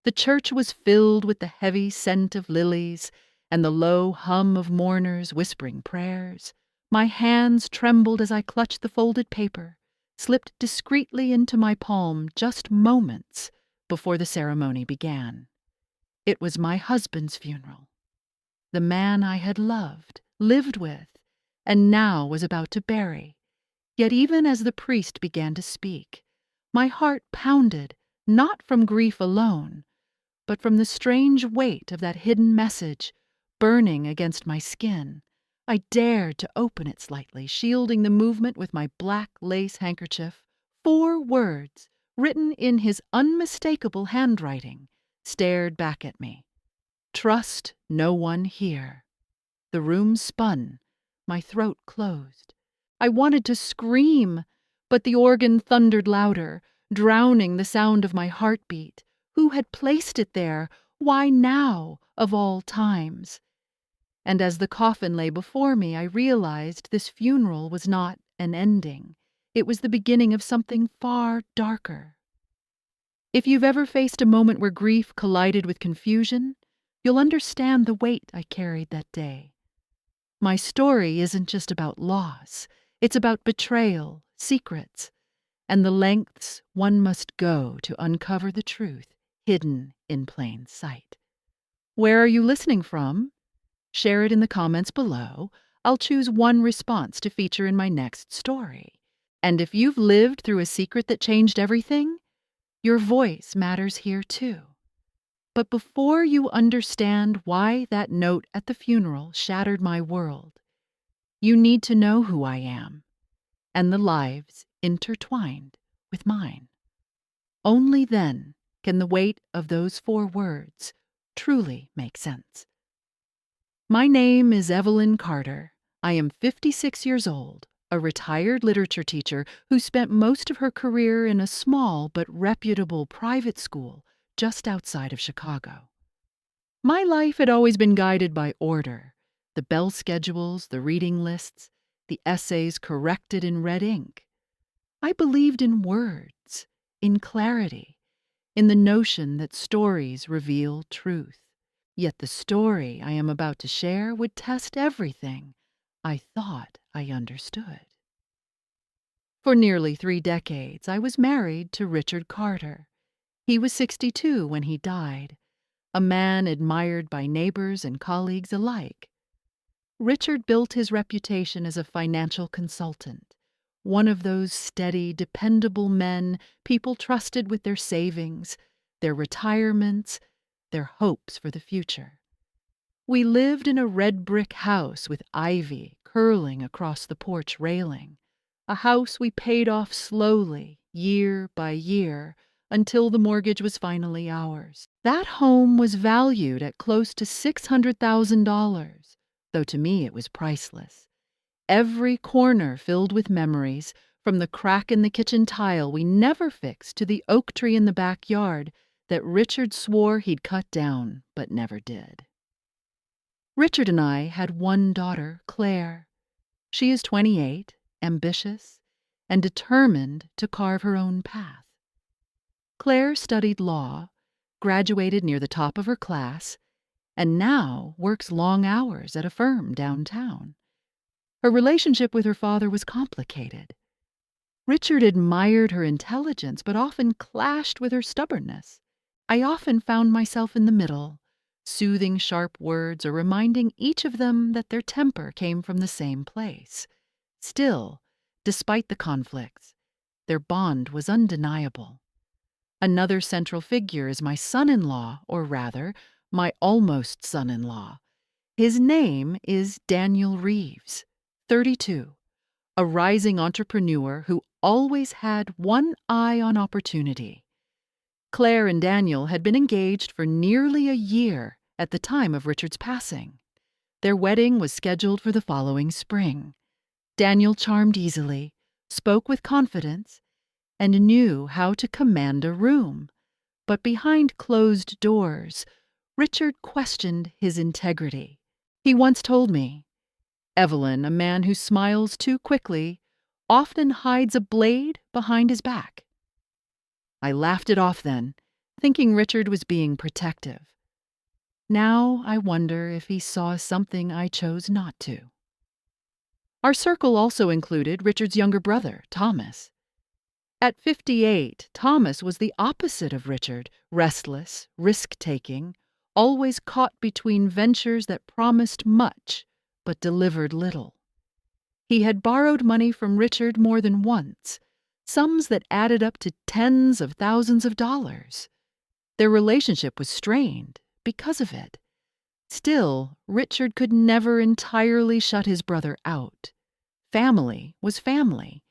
The church was filled with the heavy scent of lilies and the low hum of mourners whispering prayers. My hands trembled as I clutched the folded paper, slipped discreetly into my palm just moments before the ceremony began. It was my husband's funeral. The man I had loved, lived with, and now was about to bury. Yet even as the priest began to speak, my heart pounded, not from grief alone, but from the strange weight of that hidden message burning against my skin. I dared to open it slightly, shielding the movement with my black lace handkerchief. 4 words, written in his unmistakable handwriting, stared back at me. Trust no one here. The room spun. My throat closed. I wanted to scream, but the organ thundered louder, drowning the sound of my heartbeat. Who had placed it there? Why now, of all times? And as the coffin lay before me, I realized this funeral was not an ending. It was the beginning of something far darker. If you've ever faced a moment where grief collided with confusion, you'll understand the weight I carried that day. My story isn't just about loss. It's about betrayal, secrets, and the lengths one must go to uncover the truth hidden in plain sight. Where are you listening from? Share it in the comments below. I'll choose one response to feature in my next story. And if you've lived through a secret that changed everything, your voice matters here too. But before you understand why that note at the funeral shattered my world, you need to know who I am and the lives intertwined with mine. Only then can the weight of those 4 words truly make sense. My name is Evelyn Carter. I am 56 years old, a retired literature teacher who spent most of her career in a small but reputable private school just outside of Chicago. My life had always been guided by order, the bell schedules, the reading lists, the essays corrected in red ink. I believed in words, in clarity, in the notion that stories reveal truth. Yet the story I am about to share would test everything I thought I understood. For nearly 3 decades, I was married to Richard Carter. He was 62 when he died, a man admired by neighbors and colleagues alike. Richard built his reputation as a financial consultant, one of those steady, dependable men people trusted with their savings, their retirements, their hopes for the future. We lived in a red brick house with ivy curling across the porch railing, a house we paid off slowly, year by year, until the mortgage was finally ours. That home was valued at close to $600,000, though to me it was priceless. Every corner filled with memories, from the crack in the kitchen tile we never fixed to the oak tree in the backyard that Richard swore he'd cut down but never did. Richard and I had one daughter, Claire. She is 28, ambitious, and determined to carve her own path. Claire studied law, graduated near the top of her class, and now works long hours at a firm downtown. Her relationship with her father was complicated. Richard admired her intelligence, but often clashed with her stubbornness. I often found myself in the middle, soothing sharp words or reminding each of them that their temper came from the same place. Still, despite the conflicts, their bond was undeniable. Another central figure is my son-in-law, or rather, my almost son-in-law. His name is Daniel Reeves, 32, a rising entrepreneur who always had one eye on opportunity. Claire and Daniel had been engaged for nearly a year at the time of Richard's passing. Their wedding was scheduled for the following spring. Daniel charmed easily, spoke with confidence, and knew how to command a room. But behind closed doors, Richard questioned his integrity. He once told me, "Evelyn, a man who smiles too quickly, often hides a blade behind his back." I laughed it off then, thinking Richard was being protective. Now I wonder if he saw something I chose not to. Our circle also included Richard's younger brother, Thomas. At 58, Thomas was the opposite of Richard, restless, risk-taking, always caught between ventures that promised much but delivered little. He had borrowed money from Richard more than once, sums that added up to tens of thousands of dollars. Their relationship was strained because of it. Still, Richard could never entirely shut his brother out. Family was family,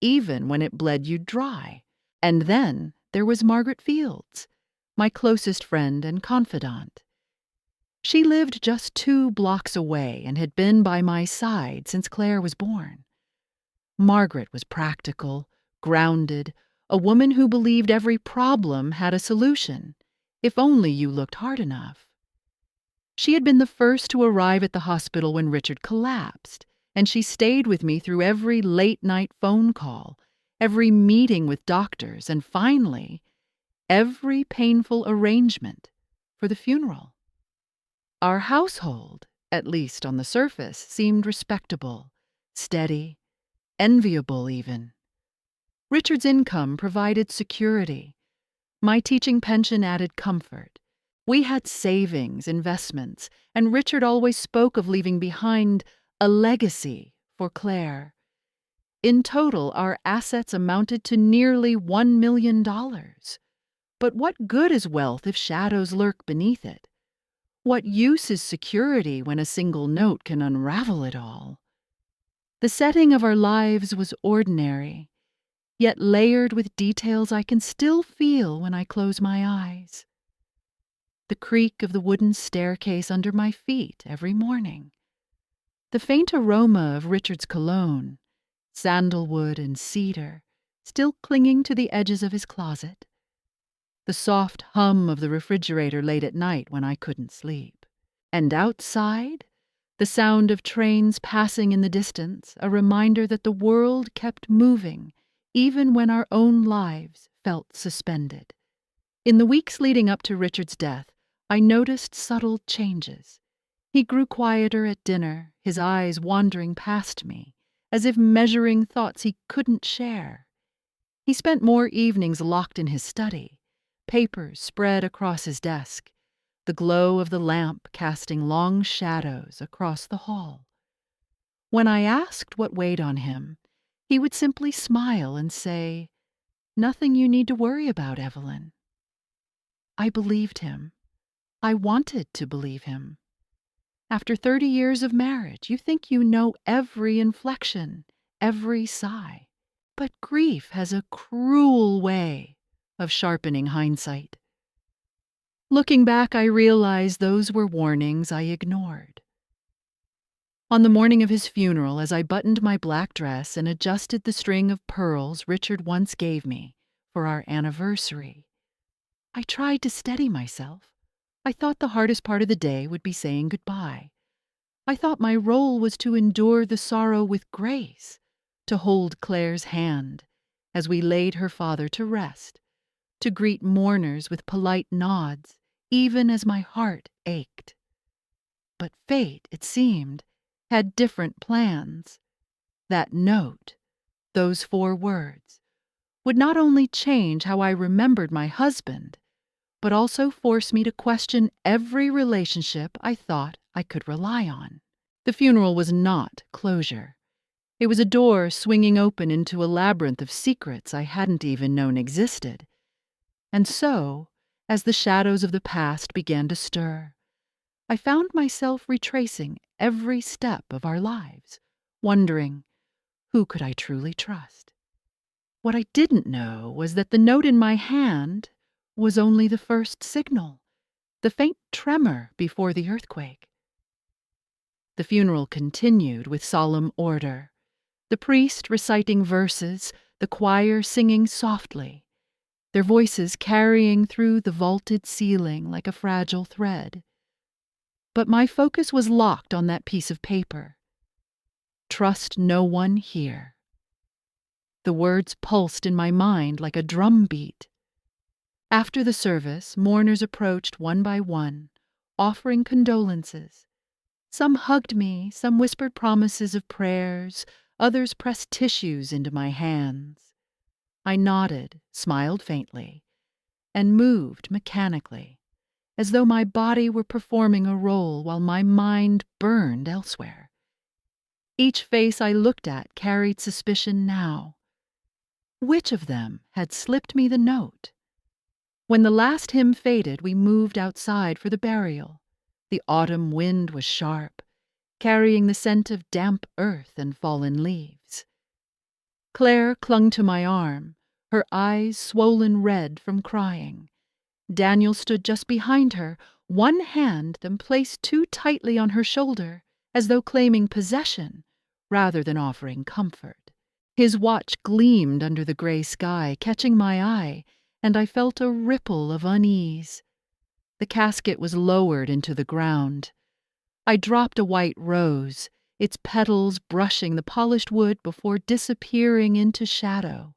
even when it bled you dry. And then there was Margaret Fields, my closest friend and confidant. She lived just 2 blocks away and had been by my side since Claire was born. Margaret was practical, grounded, a woman who believed every problem had a solution, if only you looked hard enough. She had been the first to arrive at the hospital when Richard collapsed, and she stayed with me through every late-night phone call, every meeting with doctors, and finally, every painful arrangement for the funeral. Our household, at least on the surface, seemed respectable, steady, enviable even. Richard's income provided security. My teaching pension added comfort. We had savings, investments, and Richard always spoke of leaving behind a legacy for Claire. In total, our assets amounted to nearly $1 million. But what good is wealth if shadows lurk beneath it? What use is security when a single note can unravel it all? The setting of our lives was ordinary, yet layered with details I can still feel when I close my eyes. The creak of the wooden staircase under my feet every morning. The faint aroma of Richard's cologne, sandalwood and cedar, still clinging to the edges of his closet. The soft hum of the refrigerator late at night when I couldn't sleep. And outside, the sound of trains passing in the distance, a reminder that the world kept moving, even when our own lives felt suspended. In the weeks leading up to Richard's death, I noticed subtle changes. He grew quieter at dinner, his eyes wandering past me, as if measuring thoughts he couldn't share. He spent more evenings locked in his study, papers spread across his desk, the glow of the lamp casting long shadows across the hall. When I asked what weighed on him, he would simply smile and say, "Nothing you need to worry about, Evelyn." I believed him. I wanted to believe him. After 30 years of marriage, you think you know every inflection, every sigh. But grief has a cruel way of sharpening hindsight. Looking back, I realize those were warnings I ignored. On the morning of his funeral, as I buttoned my black dress and adjusted the string of pearls Richard once gave me for our anniversary, I tried to steady myself. I thought the hardest part of the day would be saying goodbye. I thought my role was to endure the sorrow with grace, to hold Claire's hand as we laid her father to rest, to greet mourners with polite nods, even as my heart ached. But fate, it seemed, had different plans. That note, those 4 words, would not only change how I remembered my husband, but also force me to question every relationship I thought I could rely on. The funeral was not closure. It was a door swinging open into a labyrinth of secrets I hadn't even known existed. And so, as the shadows of the past began to stir, I found myself retracing every step of our lives, wondering, who could I truly trust? What I didn't know was that the note in my hand was only the first signal, the faint tremor before the earthquake. The funeral continued with solemn order, the priest reciting verses, the choir singing softly, their voices carrying through the vaulted ceiling like a fragile thread. But my focus was locked on that piece of paper. Trust no one here. The words pulsed in my mind like a drum beat. After the service, mourners approached one by one, offering condolences. Some hugged me, some whispered promises of prayers, others pressed tissues into my hands. I nodded, smiled faintly, and moved mechanically, as though my body were performing a role while my mind burned elsewhere. Each face I looked at carried suspicion now. Which of them had slipped me the note? When the last hymn faded, we moved outside for the burial. The autumn wind was sharp, carrying the scent of damp earth and fallen leaves. Claire clung to my arm, her eyes swollen red from crying. Daniel stood just behind her, one hand then placed too tightly on her shoulder, as though claiming possession rather than offering comfort. His watch gleamed under the gray sky, catching my eye, and I felt a ripple of unease. The casket was lowered into the ground. I dropped a white rose, its petals brushing the polished wood before disappearing into shadow.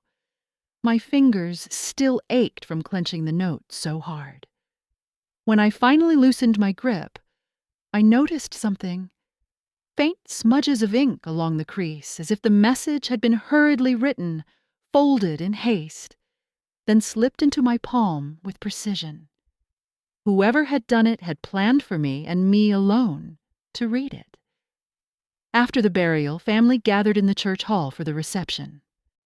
My fingers still ached from clenching the note so hard. When I finally loosened my grip, I noticed something. Faint smudges of ink along the crease, as if the message had been hurriedly written, folded in haste, then slipped into my palm with precision. Whoever had done it had planned for me and me alone to read it. After the burial, family gathered in the church hall for the reception.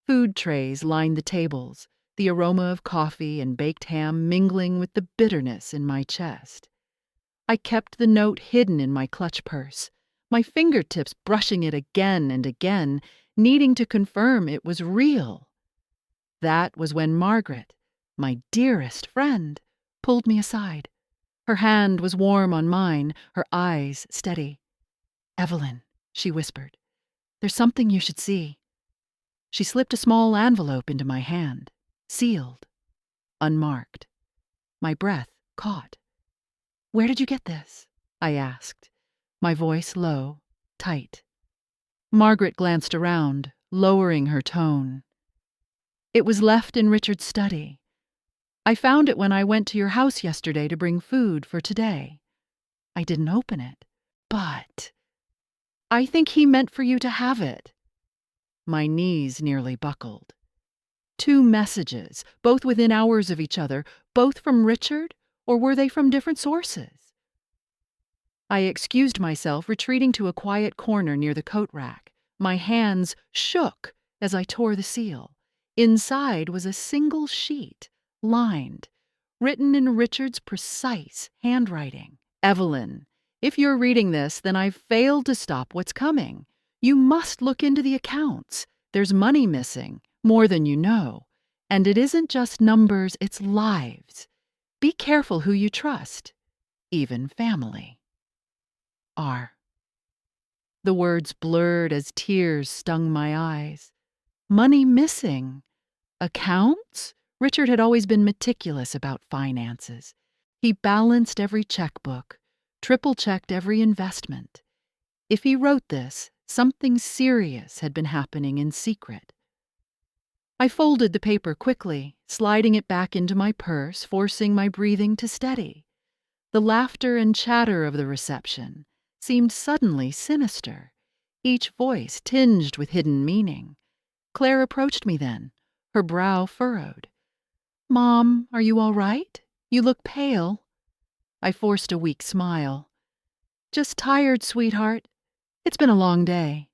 Food trays lined the tables, the aroma of coffee and baked ham mingling with the bitterness in my chest. I kept the note hidden in my clutch purse, my fingertips brushing it again and again, needing to confirm it was real. That was when Margaret, my dearest friend, pulled me aside. Her hand was warm on mine, her eyes steady. "Evelyn," she whispered, "there's something you should see." She slipped a small envelope into my hand, sealed, unmarked. My breath caught. "Where did you get this?" I asked, my voice low, tight. Margaret glanced around, lowering her tone. "It was left in Richard's study. I found it when I went to your house yesterday to bring food for today. I didn't open it, but I think he meant for you to have it." My knees nearly buckled. 2 messages, both within hours of each other, both from Richard, or were they from different sources? I excused myself, retreating to a quiet corner near the coat rack. My hands shook as I tore the seal. Inside was a single sheet, lined, written in Richard's precise handwriting. "Evelyn, if you're reading this, then I've failed to stop what's coming. You must look into the accounts. There's money missing, more than you know. And it isn't just numbers, it's lives. Be careful who you trust, even family. R." The words blurred as tears stung my eyes. Money missing. Accounts? Richard had always been meticulous about finances. He balanced every checkbook, triple-checked every investment. If he wrote this, something serious had been happening in secret. I folded the paper quickly, sliding it back into my purse, forcing my breathing to steady. The laughter and chatter of the reception seemed suddenly sinister, each voice tinged with hidden meaning. Claire approached me then, her brow furrowed. "Mom, are you all right? You look pale." I forced a weak smile. "Just tired, sweetheart. It's been a long day."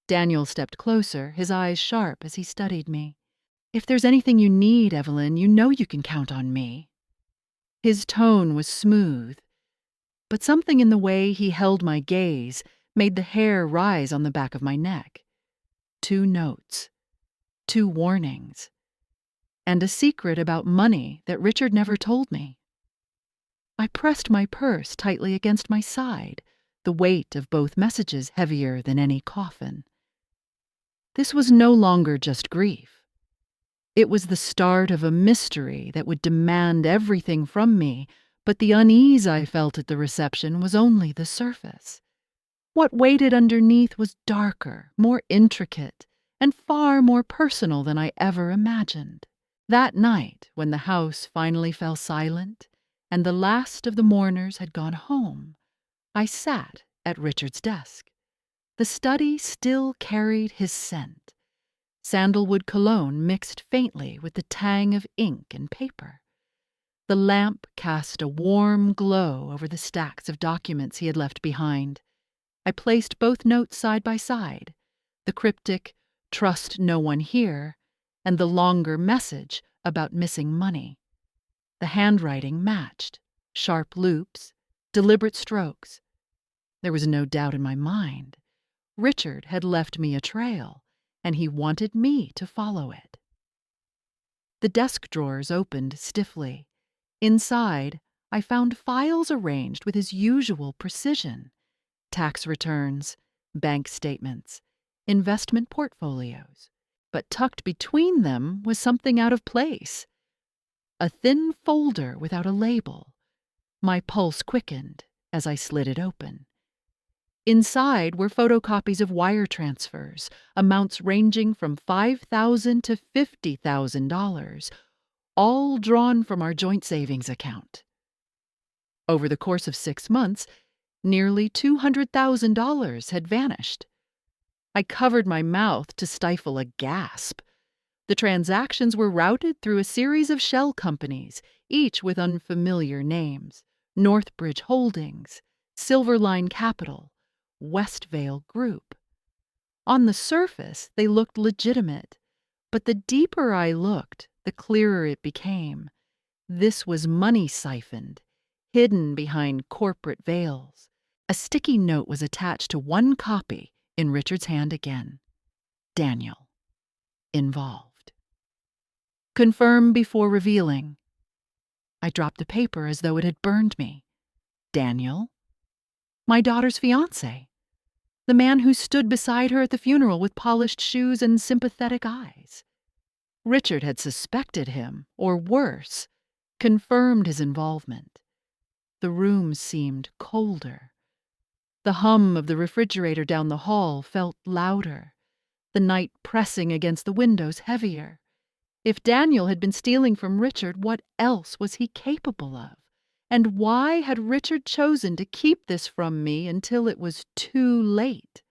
Daniel stepped closer, his eyes sharp as he studied me. "If there's anything you need, Evelyn, you know you can count on me." His tone was smooth, but something in the way he held my gaze made the hair rise on the back of my neck. 2 notes, 2 warnings, and a secret about money that Richard never told me. I pressed my purse tightly against my side, the weight of both messages heavier than any coffin. This was no longer just grief. It was the start of a mystery that would demand everything from me, but the unease I felt at the reception was only the surface. What waited underneath was darker, more intricate, and far more personal than I ever imagined. That night, when the house finally fell silent and the last of the mourners had gone home, I sat at Richard's desk. The study still carried his scent. Sandalwood cologne mixed faintly with the tang of ink and paper. The lamp cast a warm glow over the stacks of documents he had left behind. I placed both notes side by side, the cryptic, "Trust no one here," and the longer message about missing money. The handwriting matched, sharp loops, deliberate strokes. There was no doubt in my mind. Richard had left me a trail, and he wanted me to follow it. The desk drawers opened stiffly. Inside, I found files arranged with his usual precision: tax returns, bank statements, investment portfolios. But tucked between them was something out of place. A thin folder without a label. My pulse quickened as I slid it open. Inside were photocopies of wire transfers, amounts ranging from $5,000 to $50,000, all drawn from our joint savings account. Over the course of 6 months, nearly $200,000 had vanished. I covered my mouth to stifle a gasp. The transactions were routed through a series of shell companies, each with unfamiliar names: Northbridge Holdings, Silverline Capital, Westvale Group. On the surface, they looked legitimate, but the deeper I looked, the clearer it became. This was money siphoned, hidden behind corporate veils. A sticky note was attached to one copy in Richard's hand again. Daniel. Involved. Confirm before revealing. I dropped the paper as though it had burned me. Daniel? My daughter's fiancé. The man who stood beside her at the funeral with polished shoes and sympathetic eyes. Richard had suspected him, or worse, confirmed his involvement. The room seemed colder. The hum of the refrigerator down the hall felt louder, the night pressing against the windows heavier. If Daniel had been stealing from Richard, what else was he capable of? And why had Richard chosen to keep this from me until it was too late?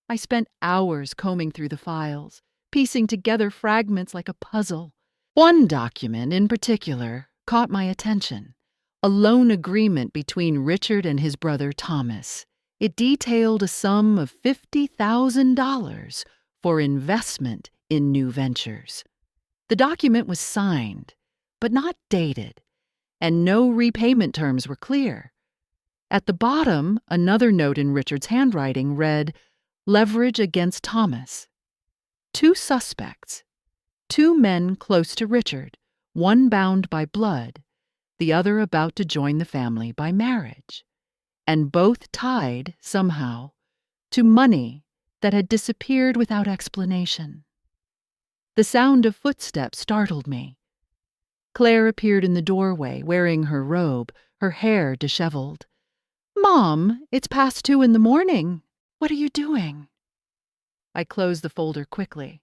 I spent hours combing through the files, piecing together fragments like a puzzle. One document in particular caught my attention: a loan agreement between Richard and his brother Thomas. It detailed a sum of $50,000 for investment in new ventures. The document was signed, but not dated, and no repayment terms were clear. At the bottom, another note in Richard's handwriting read, "Leverage against Thomas." 2 suspects, 2 men close to Richard, one bound by blood, the other about to join the family by marriage, and both tied, somehow, to money that had disappeared without explanation. The sound of footsteps startled me. Claire appeared in the doorway, wearing her robe, her hair disheveled. "Mom, it's past 2 in the morning. What are you doing?" I closed the folder quickly.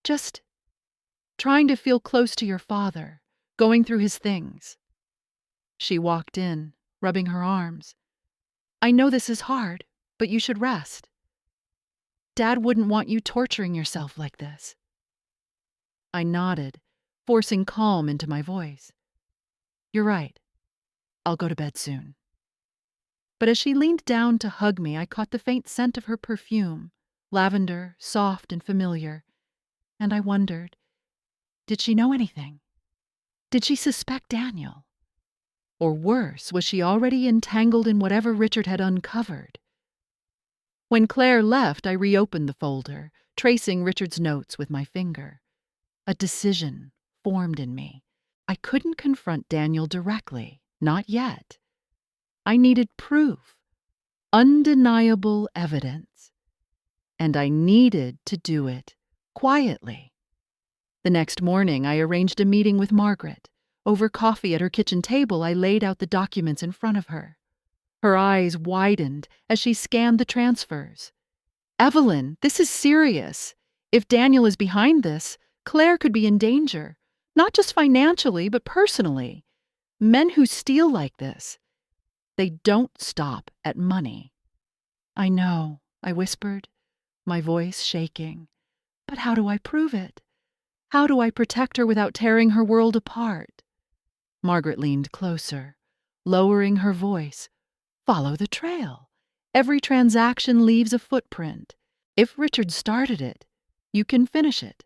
"Just trying to feel close to your father, going through his things." She walked in, rubbing her arms. "I know this is hard, but you should rest. Dad wouldn't want you torturing yourself like this." I nodded, forcing calm into my voice. "You're right. I'll go to bed soon." But as she leaned down to hug me, I caught the faint scent of her perfume, lavender, soft and familiar, and I wondered, did she know anything? Did she suspect Daniel? Or worse, was she already entangled in whatever Richard had uncovered? When Claire left, I reopened the folder, tracing Richard's notes with my finger. A decision formed in me. I couldn't confront Daniel directly, not yet. I needed proof, undeniable evidence, and I needed to do it quietly. The next morning, I arranged a meeting with Margaret. Over coffee at her kitchen table, I laid out the documents in front of her. Her eyes widened as she scanned the transfers. "Evelyn, this is serious. If Daniel is behind this, Claire could be in danger. Not just financially, but personally. Men who steal like this, they don't stop at money. I know, I whispered, my voice shaking. But how do I prove it? How do I protect her without tearing her world apart? Margaret leaned closer, lowering her voice. Follow the trail. Every transaction leaves a footprint. If Richard started it, you can finish it.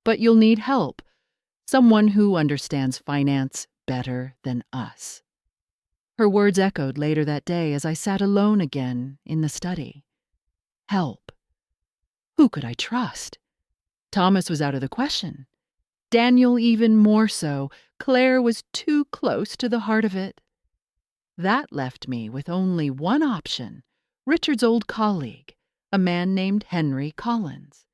But you'll need help. Someone who understands finance better than us. Her words echoed later that day as I sat alone again in the study. Help. Who could I trust? Thomas was out of the question. Daniel even more so. Claire was too close to the heart of it. That left me with only one option, Richard's old colleague, a man named Henry Collins.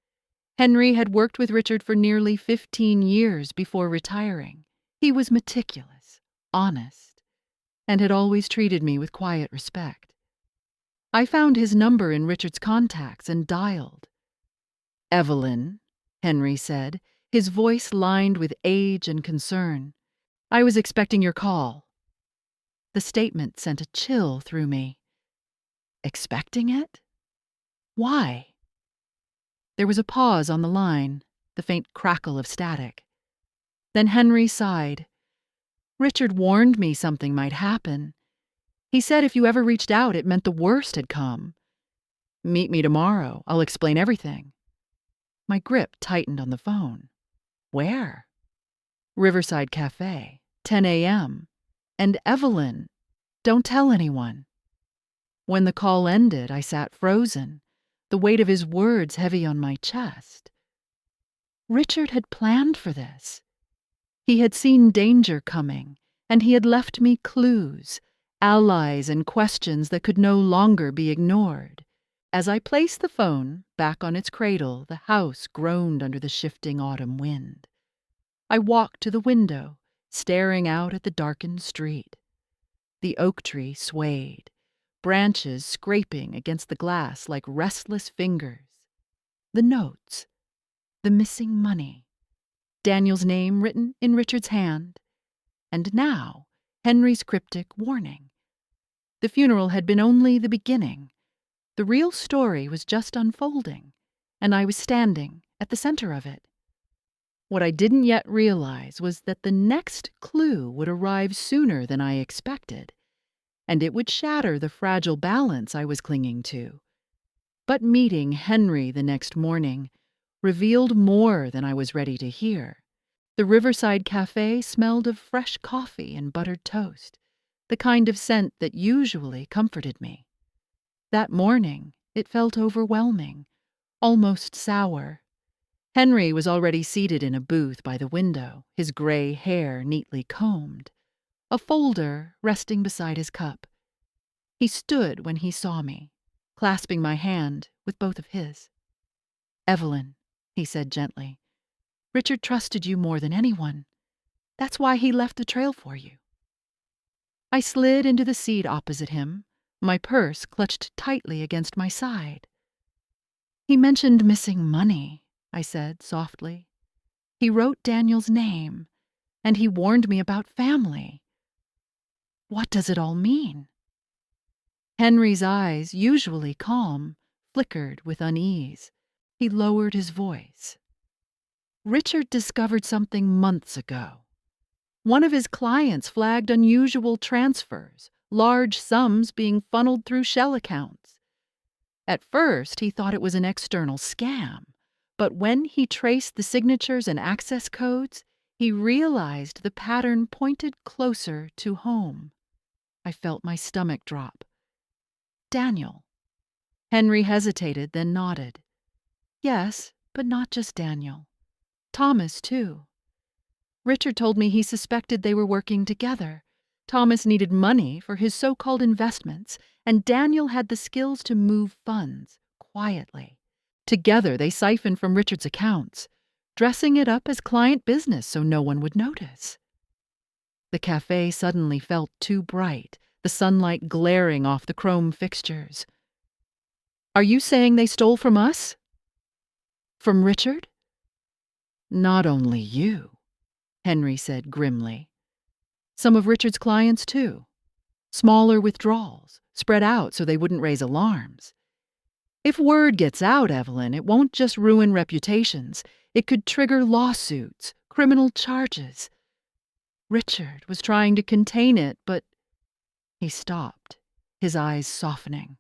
Henry had worked with Richard for nearly 15 years before retiring. He was meticulous, honest, and had always treated me with quiet respect. I found his number in Richard's contacts and dialed. "Evelyn," Henry said, his voice lined with age and concern. "I was expecting your call." The statement sent a chill through me. Expecting it? Why? There was a pause on the line, the faint crackle of static. Then Henry sighed. "Richard warned me something might happen. He said if you ever reached out, it meant the worst had come. Meet me tomorrow. I'll explain everything." My grip tightened on the phone. Where? Riverside Cafe, 10 a.m. And Evelyn, don't tell anyone. When the call ended, I sat frozen, the weight of his words heavy on my chest. Richard had planned for this. He had seen danger coming, and he had left me clues, allies and questions that could no longer be ignored. As I placed the phone back on its cradle, the house groaned under the shifting autumn wind. I walked to the window, staring out at the darkened street. The oak tree swayed, branches scraping against the glass like restless fingers. The notes, the missing money, Daniel's name written in Richard's hand, and now Henry's cryptic warning. The funeral had been only the beginning. The real story was just unfolding, and I was standing at the center of it. What I didn't yet realize was that the next clue would arrive sooner than I expected, and it would shatter the fragile balance I was clinging to. But meeting Henry the next morning revealed more than I was ready to hear. The Riverside Cafe smelled of fresh coffee and buttered toast, the kind of scent that usually comforted me. That morning, it felt overwhelming, almost sour. Henry was already seated in a booth by the window, his gray hair neatly combed, a folder resting beside his cup. He stood when he saw me, clasping my hand with both of his. "Evelyn," he said gently, "Richard trusted you more than anyone. That's why he left the trail for you." I slid into the seat opposite him, my purse clutched tightly against my side. "He mentioned missing money," I said softly. "He wrote Daniel's name, and he warned me about family. What does it all mean?" Henry's eyes, usually calm, flickered with unease. He lowered his voice. "Richard discovered something months ago. One of his clients flagged unusual transfers, large sums being funneled through shell accounts. At first, he thought it was an external scam, but when he traced the signatures and access codes, he realized the pattern pointed closer to home." I felt my stomach drop. "Daniel." Henry hesitated, then nodded. "Yes, but not just Daniel. Thomas, too. Richard told me he suspected they were working together. Thomas needed money for his so-called investments, and Daniel had the skills to move funds quietly. Together, they siphoned from Richard's accounts, dressing it up as client business so no one would notice." The cafe suddenly felt too bright, the sunlight glaring off the chrome fixtures. "Are you saying they stole from us?" "From Richard?" "Not only you." Henry said grimly. Some of Richard's clients, too. Smaller withdrawals, spread out so they wouldn't raise alarms. If word gets out, Evelyn, it won't just ruin reputations. It could trigger lawsuits, criminal charges. Richard was trying to contain it, but he stopped, his eyes softening.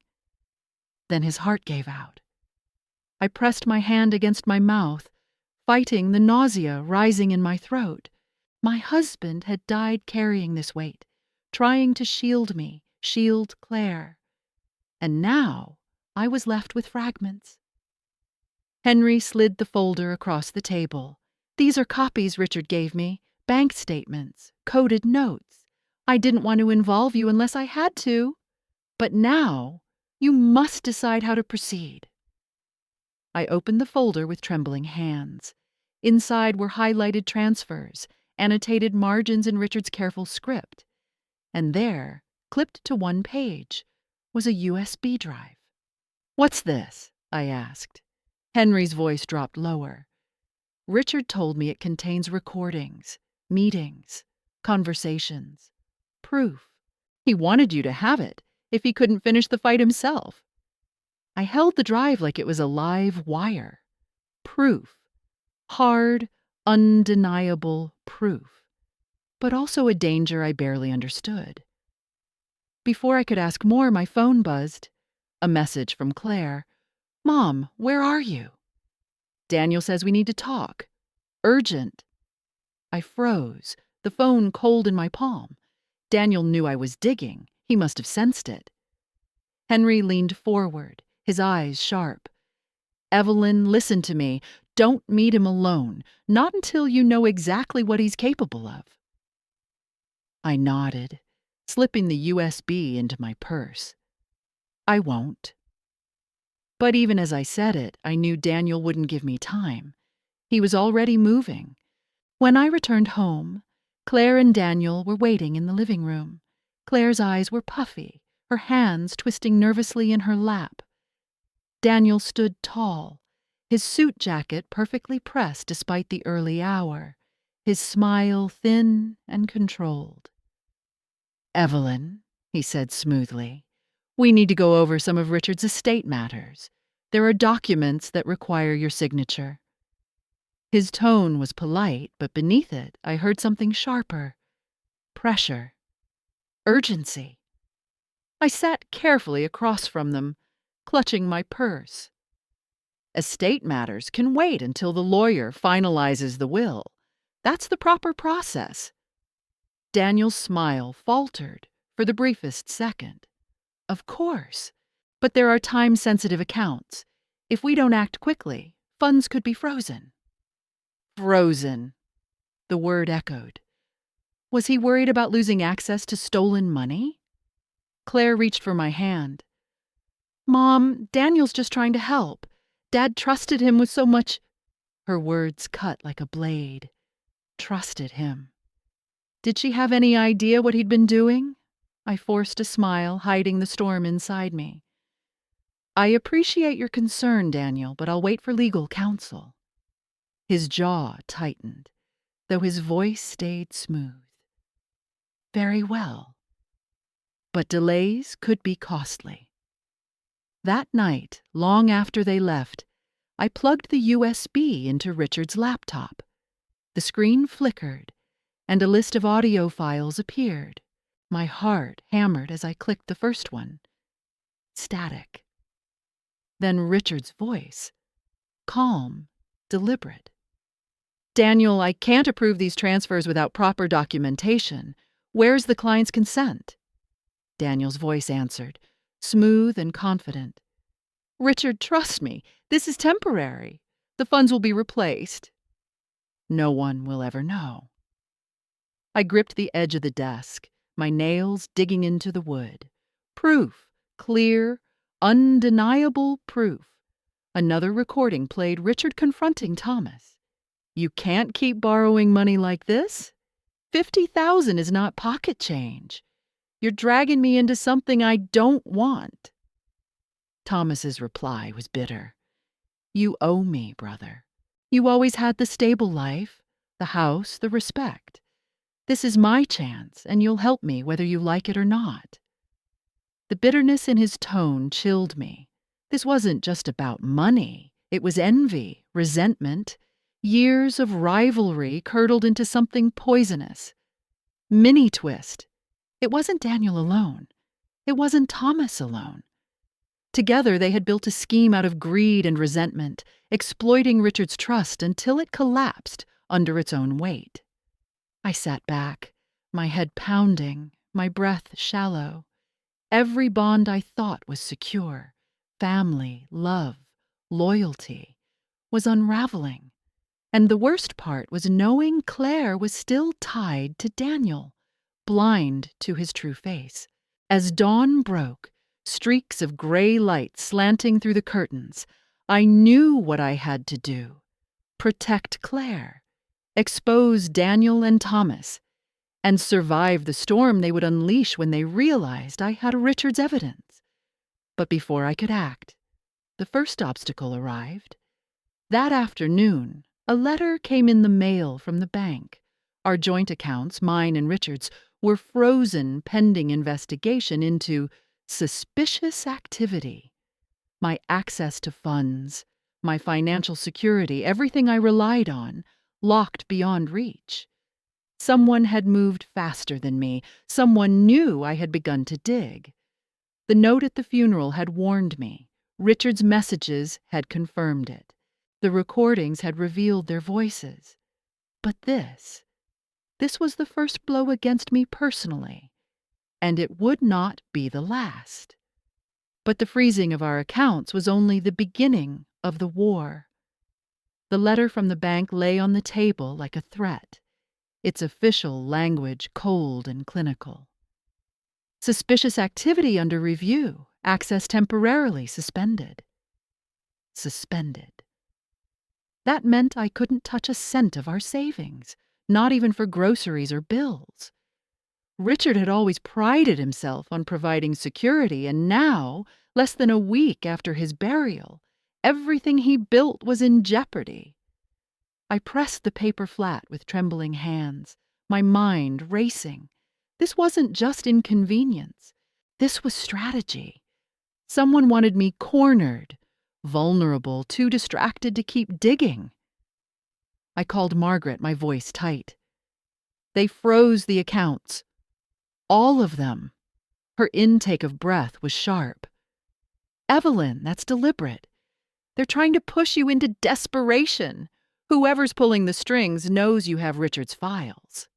Then his heart gave out. I pressed my hand against my mouth, fighting the nausea rising in my throat. My husband had died carrying this weight, trying to shield me, shield Claire. And now I was left with fragments. Henry slid the folder across the table. These are copies Richard gave me, bank statements, coded notes. I didn't want to involve you unless I had to. But now you must decide how to proceed. I opened the folder with trembling hands. Inside were highlighted transfers, annotated margins in Richard's careful script. And there, clipped to one page, was a USB drive. "What's this?" I asked. Henry's voice dropped lower. "Richard told me it contains recordings, meetings, conversations, proof. He wanted you to have it if he couldn't finish the fight himself." I held the drive like it was a live wire. Proof. Hard, undeniable proof. But also a danger I barely understood. Before I could ask more, my phone buzzed. A message from Claire. "Mom, where are you?" "Daniel says we need to talk. Urgent." I froze, the phone cold in my palm. Daniel knew I was digging. He must have sensed it. Henry leaned forward, his eyes sharp. "Evelyn, listen to me. Don't meet him alone. Not until you know exactly what he's capable of." I nodded, slipping the USB into my purse. "I won't." But even as I said it, I knew Daniel wouldn't give me time. He was already moving. When I returned home, Claire and Daniel were waiting in the living room. Claire's eyes were puffy, her hands twisting nervously in her lap. Daniel stood tall, his suit jacket perfectly pressed despite the early hour, his smile thin and controlled. "Evelyn," he said smoothly, "we need to go over some of Richard's estate matters. There are documents that require your signature." His tone was polite, but beneath it I heard something sharper. Pressure. Urgency. I sat carefully across from them, clutching my purse. "Estate matters can wait until the lawyer finalizes the will. That's the proper process." Daniel's smile faltered for the briefest second. "Of course, but there are time-sensitive accounts. If we don't act quickly, funds could be frozen." Frozen. The word echoed. Was he worried about losing access to stolen money? Claire reached for my hand. "Mom, Daniel's just trying to help. Dad trusted him with so much—" Her words cut like a blade. Trusted him. Did she have any idea what he'd been doing? I forced a smile, hiding the storm inside me. "I appreciate your concern, Daniel, but I'll wait for legal counsel." His jaw tightened, though his voice stayed smooth. "Very well." But delays could be costly. That night, long after they left, I plugged the USB into Richard's laptop. The screen flickered, and a list of audio files appeared. My heart hammered as I clicked the first one. Static. Then Richard's voice. Calm, deliberate. "Daniel, I can't approve these transfers without proper documentation. Where's the client's consent?" Daniel's voice answered, smooth and confident. "Richard, trust me. This is temporary. The funds will be replaced." No one will ever know. I gripped the edge of the desk, my nails digging into the wood. Proof. Clear, undeniable proof. Another recording played Richard confronting Thomas. "You can't keep borrowing money like this. 50,000 is not pocket change. You're dragging me into something I don't want." Thomas's reply was bitter. "You owe me, brother. You always had the stable life. the house, the respect. This is my chance, and you'll help me whether you like it or not. The bitterness in his tone chilled me. This wasn't just about money. It was envy, resentment, years of rivalry curdled into something poisonous. Mini twist. It wasn't Daniel alone. It wasn't Thomas alone. Together they had built a scheme out of greed and resentment, exploiting Richard's trust until it collapsed under its own weight. I sat back, my head pounding, my breath shallow. Every bond I thought was secure, family, love, loyalty, was unraveling. And the worst part was knowing Claire was still tied to Daniel, blind to his true face. As dawn broke, streaks of gray light slanting through the curtains, I knew what I had to do. Protect Claire, expose Daniel and Thomas, and survive the storm they would unleash when they realized I had Richard's evidence. But before I could act, the first obstacle arrived. That afternoon, a letter came in the mail from the bank. Our joint accounts, mine and Richard's, were frozen pending investigation into suspicious activity. My access to funds, my financial security, everything I relied on, locked beyond reach. Someone had moved faster than me. Someone knew I had begun to dig. The note at the funeral had warned me. Richard's messages had confirmed it. The recordings had revealed their voices. But this was the first blow against me personally, and it would not be the last. But the freezing of our accounts was only the beginning of the war. The letter from the bank lay on the table like a threat, its official language cold and clinical. Suspicious activity under review, access temporarily suspended. Suspended. That meant I couldn't touch a cent of our savings, not even for groceries or bills. Richard had always prided himself on providing security, and now, less than a week after his burial, everything he built was in jeopardy. I pressed the paper flat with trembling hands, my mind racing. This wasn't just inconvenience. This was strategy. Someone wanted me cornered, vulnerable, too distracted to keep digging. I called Margaret, my voice tight. They froze the accounts. All of them. Her intake of breath was sharp. Evelyn, that's deliberate. They're trying to push you into desperation. Whoever's pulling the strings knows you have Richard's files.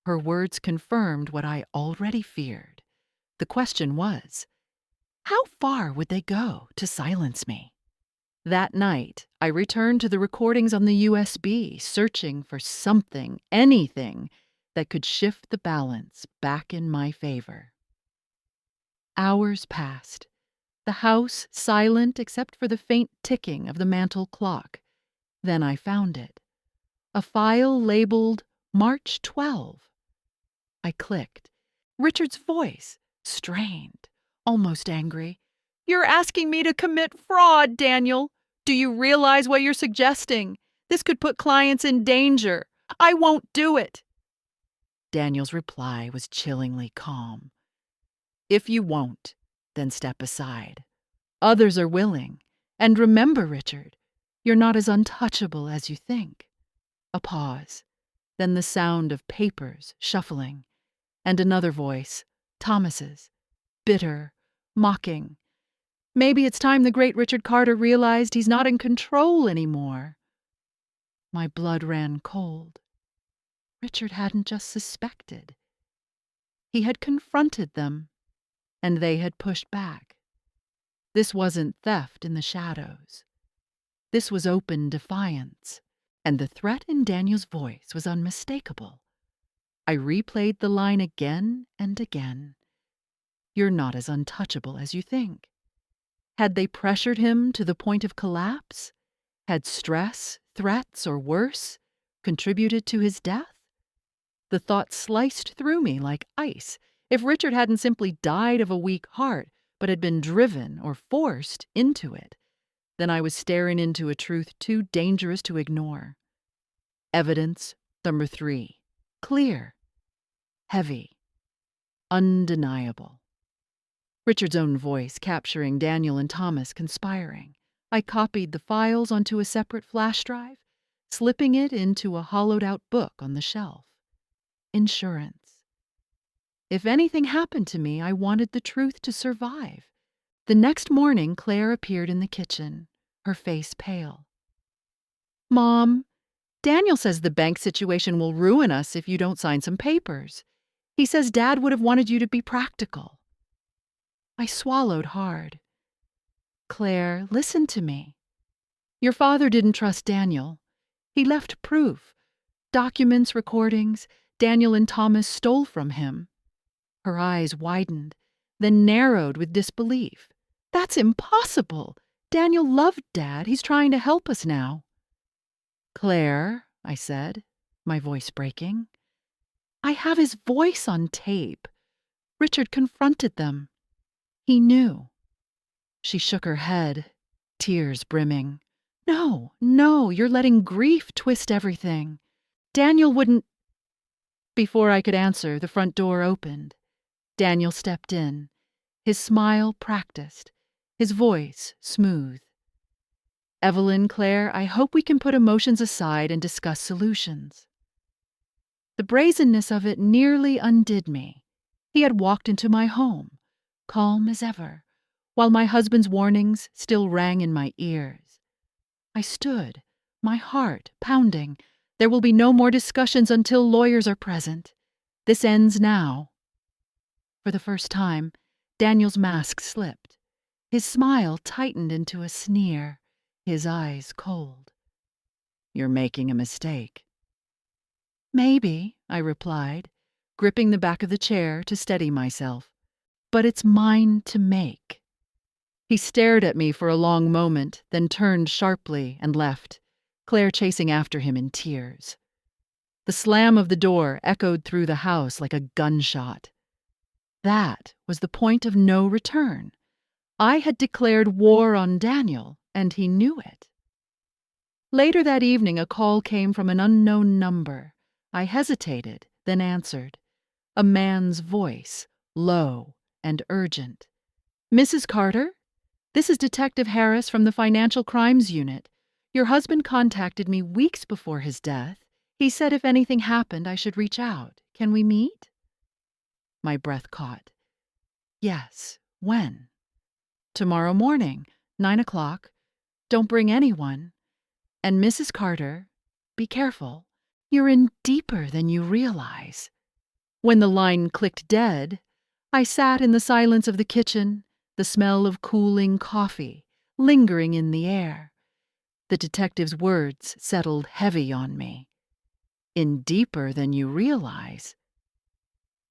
Her words confirmed what I already feared. The question was, how far would they go to silence me? That night, I returned to the recordings on the USB, searching for something, anything, that could shift the balance back in my favor. Hours passed, the house silent except for the faint ticking of the mantel clock. Then I found it. A file labeled March 12. I clicked. Richard's voice, strained, almost angry. "You're asking me to commit fraud, Daniel. Do you realize what you're suggesting? This could put clients in danger. I won't do it." Daniel's reply was chillingly calm. "If you won't, then step aside. Others are willing. And remember, Richard, you're not as untouchable as you think." A pause, then the sound of papers shuffling, and another voice, Thomas's, bitter, mocking. "Maybe it's time the great Richard Carter realized he's not in control anymore." My blood ran cold. Richard hadn't just suspected. He had confronted them, and they had pushed back. This wasn't theft in the shadows. This was open defiance, and the threat in Daniel's voice was unmistakable. I replayed the line again and again. "You're not as untouchable as you think." Had they pressured him to the point of collapse? Had stress, threats, or worse, contributed to his death? The thought sliced through me like ice. If Richard hadn't simply died of a weak heart, but had been driven or forced into it, then I was staring into a truth too dangerous to ignore. Evidence Number 3. Clear, heavy, undeniable. Richard's own voice capturing Daniel and Thomas conspiring. I copied the files onto a separate flash drive, slipping it into a hollowed-out book on the shelf. Insurance. If anything happened to me, I wanted the truth to survive. The next morning, Claire appeared in the kitchen, her face pale. "Mom, Daniel says the bank situation will ruin us if you don't sign some papers. He says Dad would have wanted you to be practical." I swallowed hard. "Claire, listen to me. Your father didn't trust Daniel. He left proof. Documents, recordings, Daniel and Thomas stole from him." Her eyes widened, then narrowed with disbelief. "That's impossible. Daniel loved Dad. He's trying to help us now." "Claire," I said, my voice breaking. "I have his voice on tape." Richard confronted them. He knew. She shook her head, tears brimming. "No, no, you're letting grief twist everything. Daniel wouldn't—" Before I could answer, the front door opened. Daniel stepped in, his smile practiced, his voice smooth. "Evelyn, Claire, I hope we can put emotions aside and discuss solutions." The brazenness of it nearly undid me. He had walked into my home, calm as ever, while my husband's warnings still rang in my ears. I stood, my heart pounding. There will be no more discussions until lawyers are present. This ends now. For the first time, Daniel's mask slipped. His smile tightened into a sneer, his eyes cold. "You're making a mistake." "Maybe," I replied, gripping the back of the chair to steady myself. "But it's mine to make." He stared at me for a long moment, then turned sharply and left, Claire chasing after him in tears. The slam of the door echoed through the house like a gunshot. That was the point of no return. I had declared war on Daniel, and he knew it. Later that evening, a call came from an unknown number. I hesitated, then answered. A man's voice, low and urgent. "Mrs. Carter? This is Detective Harris from the Financial Crimes Unit. Your husband contacted me weeks before his death. He said if anything happened, I should reach out. Can we meet?" My breath caught. "Yes. When?" "Tomorrow morning, 9 o'clock. Don't bring anyone. And Mrs. Carter, be careful. You're in deeper than you realize." When the line clicked dead, I sat in the silence of the kitchen, the smell of cooling coffee lingering in the air. The detective's words settled heavy on me. In deeper than you realize.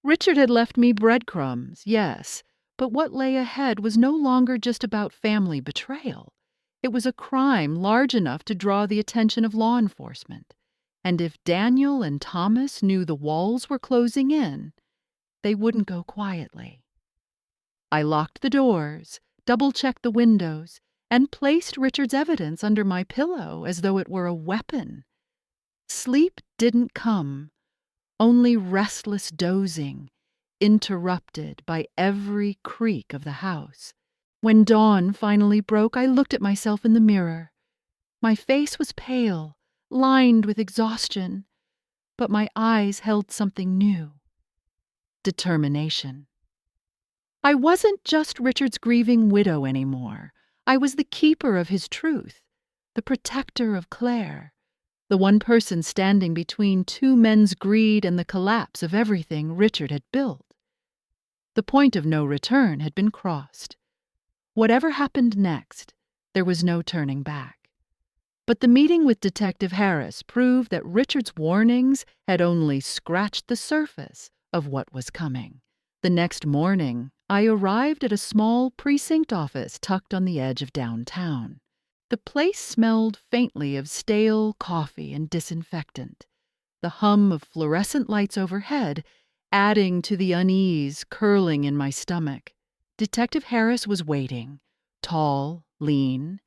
Richard had left me breadcrumbs, yes, but what lay ahead was no longer just about family betrayal. It was a crime large enough to draw the attention of law enforcement. And if Daniel and Thomas knew the walls were closing in, they wouldn't go quietly. I locked the doors, double-checked the windows, and placed Richard's evidence under my pillow as though it were a weapon. Sleep didn't come, only restless dozing, interrupted by every creak of the house. When dawn finally broke, I looked at myself in the mirror. My face was pale, lined with exhaustion, but my eyes held something new. Determination. I wasn't just Richard's grieving widow anymore. I was the keeper of his truth, the protector of Claire, the one person standing between two men's greed and the collapse of everything Richard had built. The point of no return had been crossed. Whatever happened next, there was no turning back. But the meeting with Detective Harris proved that Richard's warnings had only scratched the surface of what was coming. The next morning, I arrived at a small precinct office tucked on the edge of downtown. The place smelled faintly of stale coffee and disinfectant, the hum of fluorescent lights overhead adding to the unease curling in my stomach. Detective Harris was waiting, tall, lean,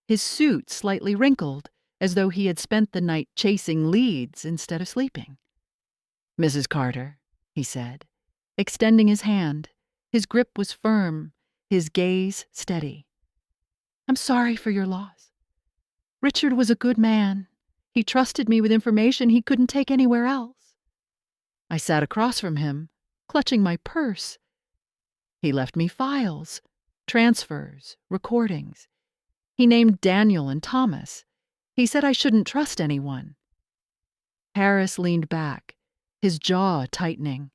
his suit slightly wrinkled, as though he had spent the night chasing leads instead of sleeping. "Mrs. Carter," he said, extending his hand. His grip was firm, his gaze steady. "I'm sorry for your loss. Richard was a good man. He trusted me with information he couldn't take anywhere else." I sat across from him, clutching my purse. He left me files, transfers, recordings. He named Daniel and Thomas. He said I shouldn't trust anyone. Harris leaned back, his jaw tightening.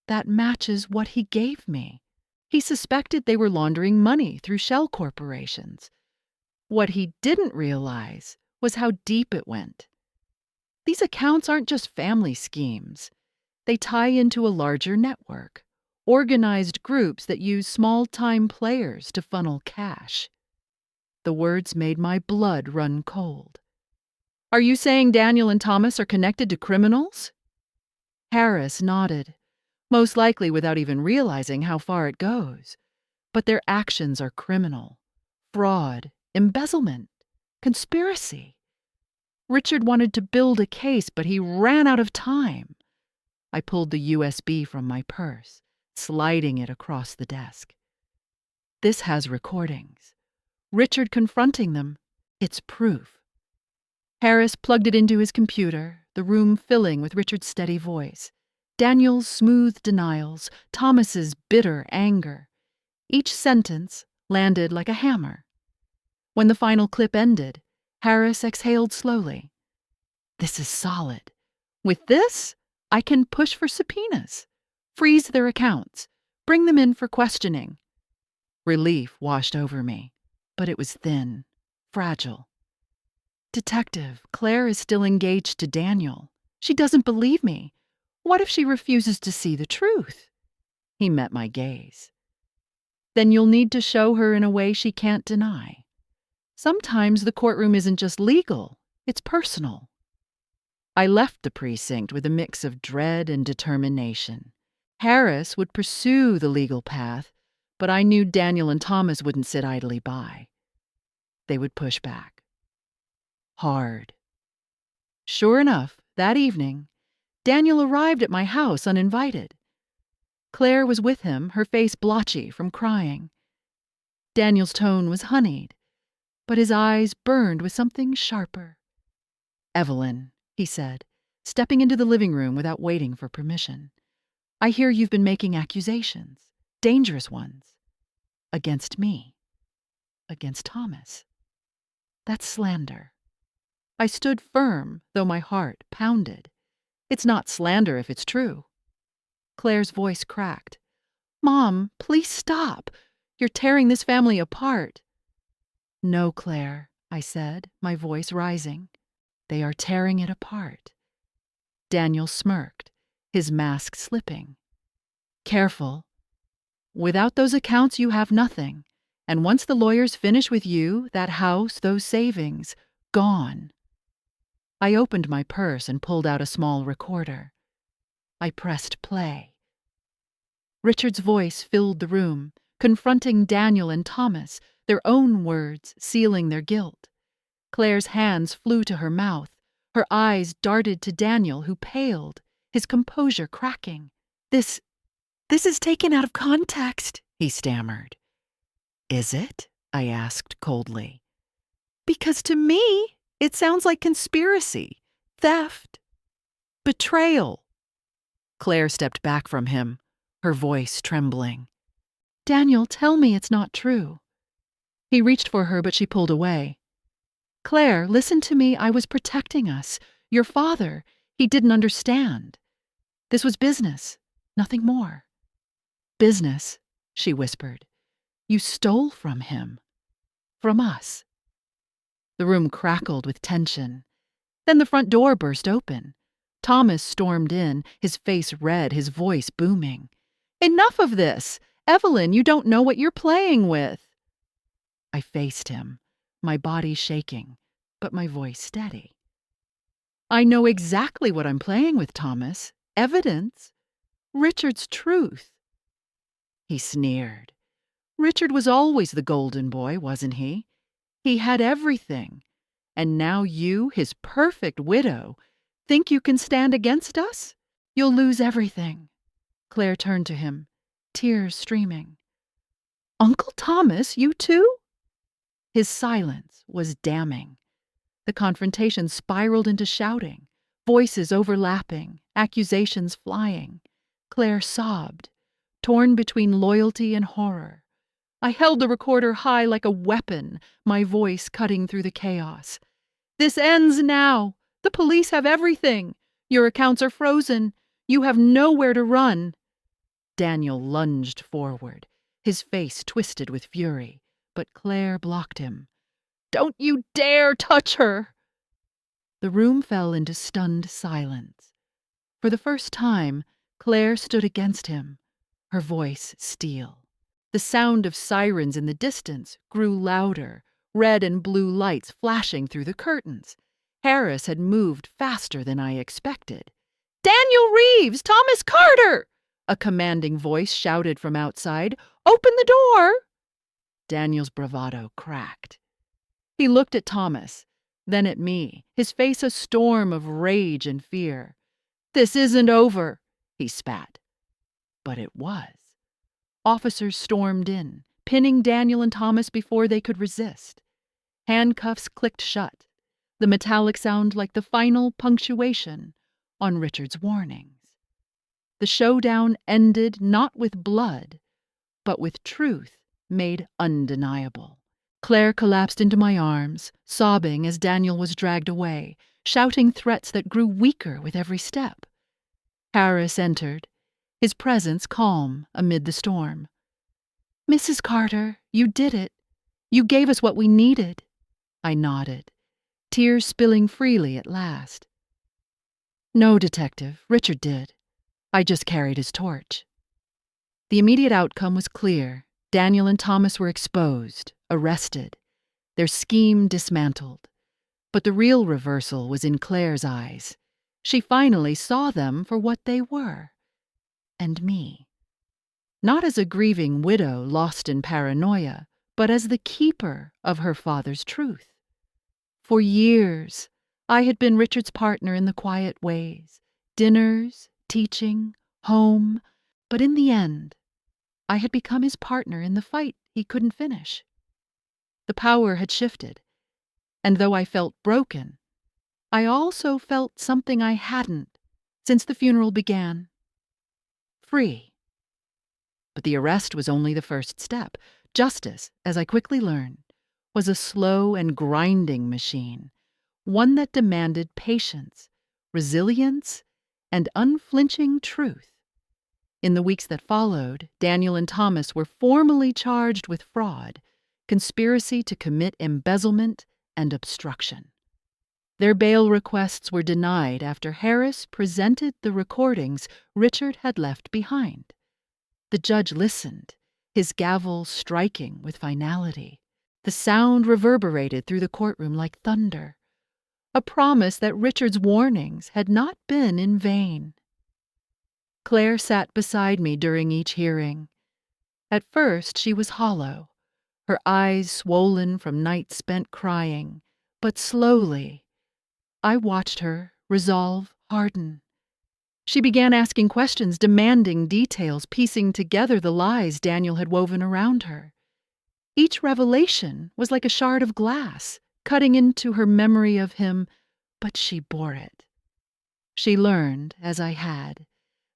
"That matches what he gave me. He suspected they were laundering money through shell corporations. What he didn't realize was how deep it went. These accounts aren't just family schemes. They tie into a larger network, organized groups that use small-time players to funnel cash." The words made my blood run cold. "Are you saying Daniel and Thomas are connected to criminals?" Harris nodded, most likely without even realizing how far it goes. But their actions are criminal. Fraud, embezzlement, conspiracy. Richard wanted to build a case, but he ran out of time. I pulled the USB from my purse, sliding it across the desk. "This has recordings. Richard confronting them. It's proof." Harris plugged it into his computer, the room filling with Richard's steady voice. Daniel's smooth denials, Thomas's bitter anger. Each sentence landed like a hammer. When the final clip ended, Harris exhaled slowly. "This is solid. With this, I can push for subpoenas, freeze their accounts, bring them in for questioning." Relief washed over me, but it was thin, fragile. "Detective, Claire is still engaged to Daniel. She doesn't believe me. What if she refuses to see the truth?" He met my gaze. "Then you'll need to show her in a way she can't deny. Sometimes the courtroom isn't just legal, it's personal." I left the precinct with a mix of dread and determination. Harris would pursue the legal path, but I knew Daniel and Thomas wouldn't sit idly by. They would push back. Hard. Sure enough, that evening, Daniel arrived at my house uninvited. Claire was with him, her face blotchy from crying. Daniel's tone was honeyed, but his eyes burned with something sharper. "Evelyn," he said, stepping into the living room without waiting for permission, "I hear you've been making accusations, dangerous ones, against me, against Thomas. That's slander." I stood firm, though my heart pounded. "It's not slander if it's true." Claire's voice cracked. "Mom, please stop. You're tearing this family apart." "No, Claire," I said, my voice rising. "They are tearing it apart." Daniel smirked, his mask slipping. "Careful. Without those accounts, you have nothing. And once the lawyers finish with you, that house, those savings, gone." I opened my purse and pulled out a small recorder. I pressed play. Richard's voice filled the room, confronting Daniel and Thomas, their own words sealing their guilt. Claire's hands flew to her mouth. Her eyes darted to Daniel, who paled, his composure cracking. This is taken out of context," he stammered. "Is it?" I asked coldly. "Because to me, it sounds like conspiracy, theft, betrayal." Claire stepped back from him, her voice trembling. "Daniel, tell me it's not true." He reached for her, but she pulled away. "Claire, listen to me. I was protecting us. Your father, he didn't understand. This was business, nothing more." "Business," she whispered. "You stole from him. From us." The room crackled with tension. Then the front door burst open. Thomas stormed in, his face red, his voice booming. "Enough of this! Evelyn, you don't know what you're playing with." I faced him, my body shaking, but my voice steady. "I know exactly what I'm playing with, Thomas. Evidence. Richard's truth." He sneered. "Richard was always the golden boy, wasn't he? He had everything. And now you, his perfect widow, think you can stand against us? You'll lose everything." Claire turned to him, tears streaming. "Uncle Thomas, you too?" His silence was damning. The confrontation spiraled into shouting, voices overlapping, accusations flying. Claire sobbed, torn between loyalty and horror. I held the recorder high like a weapon, my voice cutting through the chaos. "This ends now. The police have everything. Your accounts are frozen. You have nowhere to run." Daniel lunged forward, his face twisted with fury, but Claire blocked him. "Don't you dare touch her!" The room fell into stunned silence. For the first time, Claire stood against him, her voice steel. The sound of sirens in the distance grew louder, red and blue lights flashing through the curtains. Harris had moved faster than I expected. "Daniel Reeves! Thomas Carter!" a commanding voice shouted from outside. "Open the door!" Daniel's bravado cracked. He looked at Thomas, then at me, his face a storm of rage and fear. "This isn't over," he spat. But it was. Officers stormed in, pinning Daniel and Thomas before they could resist. Handcuffs clicked shut, the metallic sound like the final punctuation on Richard's warnings. The showdown ended not with blood, but with truth made undeniable. Claire collapsed into my arms, sobbing as Daniel was dragged away, shouting threats that grew weaker with every step. Harris entered, his presence calm amid the storm. "Mrs. Carter, you did it. You gave us what we needed." I nodded, tears spilling freely at last. "No, Detective, Richard did. I just carried his torch." The immediate outcome was clear. Daniel and Thomas were exposed, arrested, their scheme dismantled. But the real reversal was in Claire's eyes. She finally saw them for what they were. And me. Not as a grieving widow lost in paranoia, but as the keeper of her father's truth. For years, I had been Richard's partner in the quiet ways, dinners, teaching, home, but in the end, I had become his partner in the fight he couldn't finish. The power had shifted, and though I felt broken, I also felt something I hadn't since the funeral began. Free. But the arrest was only the first step. Justice, as I quickly learned, was a slow and grinding machine, one that demanded patience, resilience, and unflinching truth. In the weeks that followed, Daniel and Thomas were formally charged with fraud, conspiracy to commit embezzlement, and obstruction. Their bail requests were denied after Harris presented the recordings Richard had left behind. The judge listened, his gavel striking with finality. The sound reverberated through the courtroom like thunder, a promise that Richard's warnings had not been in vain. Claire sat beside me during each hearing. At first she was hollow, her eyes swollen from nights spent crying, but slowly I watched her resolve harden. She began asking questions, demanding details, piecing together the lies Daniel had woven around her. Each revelation was like a shard of glass, cutting into her memory of him, but she bore it. She learned, as I had,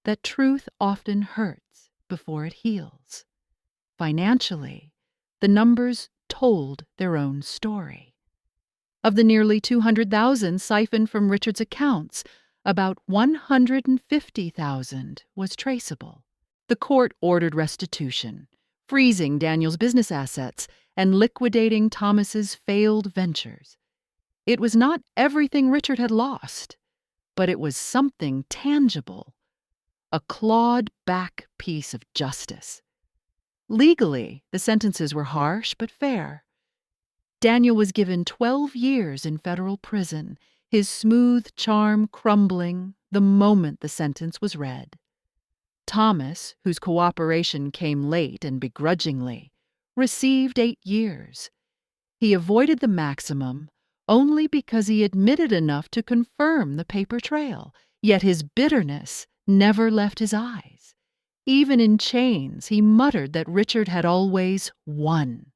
that truth often hurts before it heals. Financially, the numbers told their own story. Of the nearly 200,000 siphoned from Richard's accounts, about 150,000 was traceable. The court ordered restitution, freezing Daniel's business assets and liquidating Thomas's failed ventures. It was not everything Richard had lost, but it was something tangible, a clawed-back piece of justice. Legally, the sentences were harsh but fair. Daniel was given 12 years in federal prison, his smooth charm crumbling the moment the sentence was read. Thomas, whose cooperation came late and begrudgingly, received 8 years. He avoided the maximum only because he admitted enough to confirm the paper trail, yet his bitterness never left his eyes. Even in chains, he muttered that Richard had always won.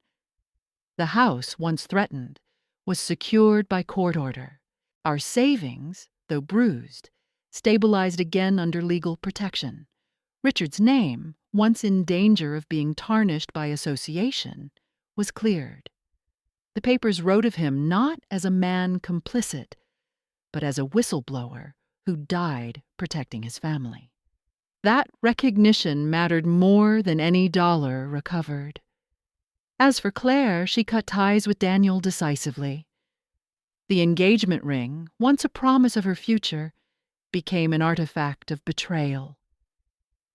The house, once threatened, was secured by court order. Our savings, though bruised, stabilized again under legal protection. Richard's name, once in danger of being tarnished by association, was cleared. The papers wrote of him not as a man complicit, but as a whistleblower who died protecting his family. That recognition mattered more than any dollar recovered. As for Claire, she cut ties with Daniel decisively. The engagement ring, once a promise of her future, became an artifact of betrayal.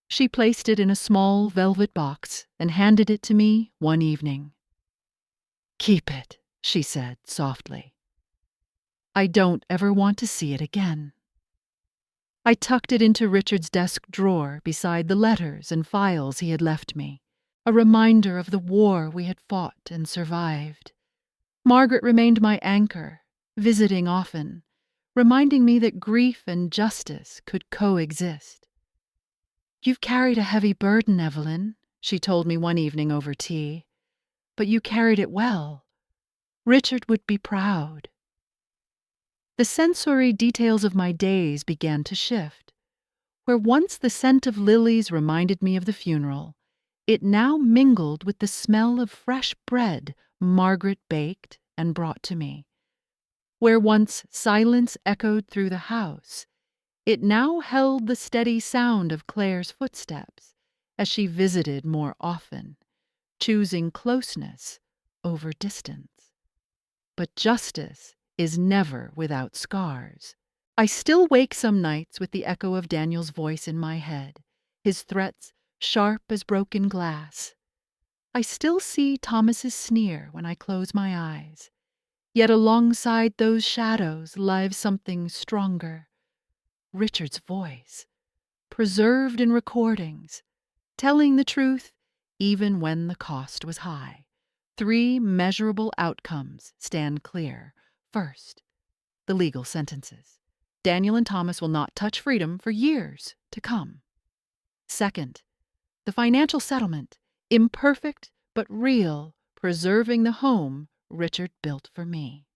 She placed it in a small velvet box and handed it to me one evening. "Keep it," she said softly. "I don't ever want to see it again." I tucked it into Richard's desk drawer beside the letters and files he had left me, a reminder of the war we had fought and survived. Margaret remained my anchor, visiting often, reminding me that grief and justice could coexist. "You've carried a heavy burden, Evelyn," she told me one evening over tea, "but you carried it well. Richard would be proud." The sensory details of my days began to shift. Where once the scent of lilies reminded me of the funeral, it now mingled with the smell of fresh bread Margaret baked and brought to me. Where once silence echoed through the house, it now held the steady sound of Claire's footsteps as she visited more often, choosing closeness over distance. But justice is never without scars. I still wake some nights with the echo of Daniel's voice in my head, his threats sharp as broken glass. I still see Thomas's sneer when I close my eyes. Yet alongside those shadows lives something stronger. Richard's voice, preserved in recordings, telling the truth even when the cost was high. 3 measurable outcomes stand clear. First, the legal sentences. Daniel and Thomas will not touch freedom for years to come. Second, the financial settlement, imperfect but real, preserving the home Richard built for me.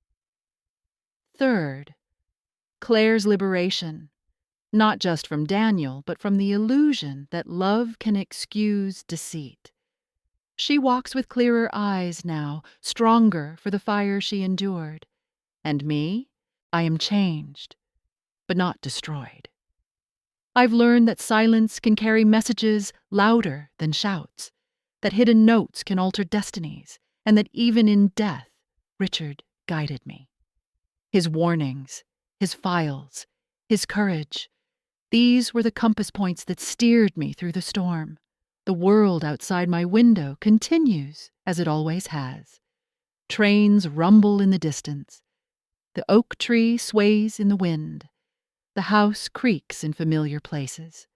Third, Claire's liberation, not just from Daniel, but from the illusion that love can excuse deceit. She walks with clearer eyes now, stronger for the fire she endured. And me, I am changed, but not destroyed. I've learned that silence can carry messages louder than shouts, that hidden notes can alter destinies, and that even in death, Richard guided me. His warnings, his files, his courage, these were the compass points that steered me through the storm. The world outside my window continues as it always has. Trains rumble in the distance. The oak tree sways in the wind. The house creaks in familiar places.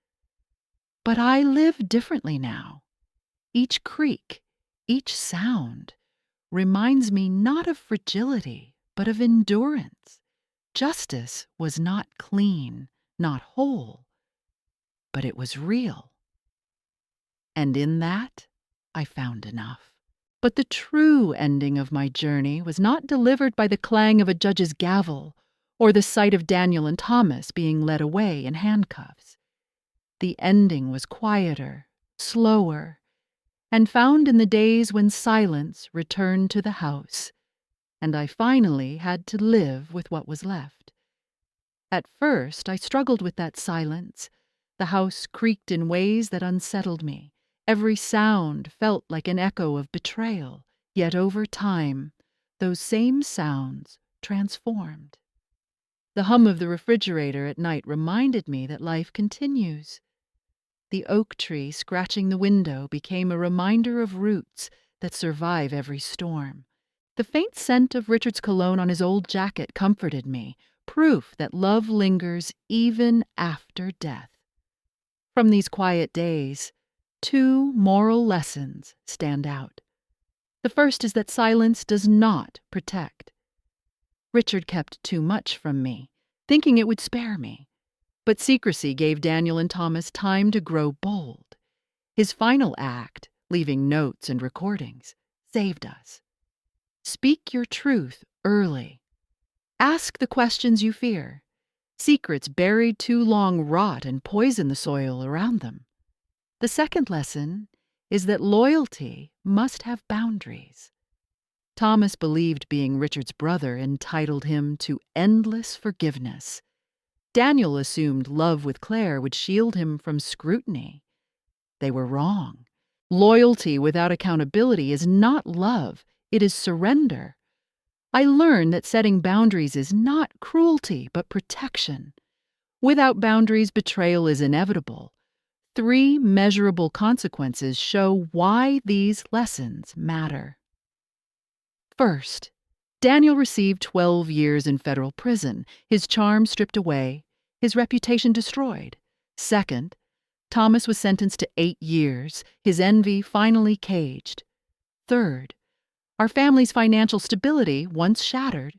But I live differently now. Each creak, each sound, reminds me not of fragility, but of endurance. Justice was not clean, not whole, but it was real. And in that, I found enough. But the true ending of my journey was not delivered by the clang of a judge's gavel or the sight of Daniel and Thomas being led away in handcuffs. The ending was quieter, slower, and found in the days when silence returned to the house, and I finally had to live with what was left. At first, I struggled with that silence. The house creaked in ways that unsettled me. Every sound felt like an echo of betrayal, yet over time, those same sounds transformed. The hum of the refrigerator at night reminded me that life continues. The oak tree scratching the window became a reminder of roots that survive every storm. The faint scent of Richard's cologne on his old jacket comforted me, proof that love lingers even after death. From these quiet days, 2 moral lessons stand out. The first is that silence does not protect. Richard kept too much from me, thinking it would spare me. But secrecy gave Daniel and Thomas time to grow bold. His final act, leaving notes and recordings, saved us. Speak your truth early. Ask the questions you fear. Secrets buried too long rot and poison the soil around them. The second lesson is that loyalty must have boundaries. Thomas believed being Richard's brother entitled him to endless forgiveness. Daniel assumed love with Claire would shield him from scrutiny. They were wrong. Loyalty without accountability is not love, it is surrender. I learned that setting boundaries is not cruelty, but protection. Without boundaries, betrayal is inevitable. 3 measurable consequences show why these lessons matter. First, Daniel received 12 years in federal prison, his charm stripped away, his reputation destroyed. Second, Thomas was sentenced to 8 years, his envy finally caged. Third, our family's financial stability, once shattered,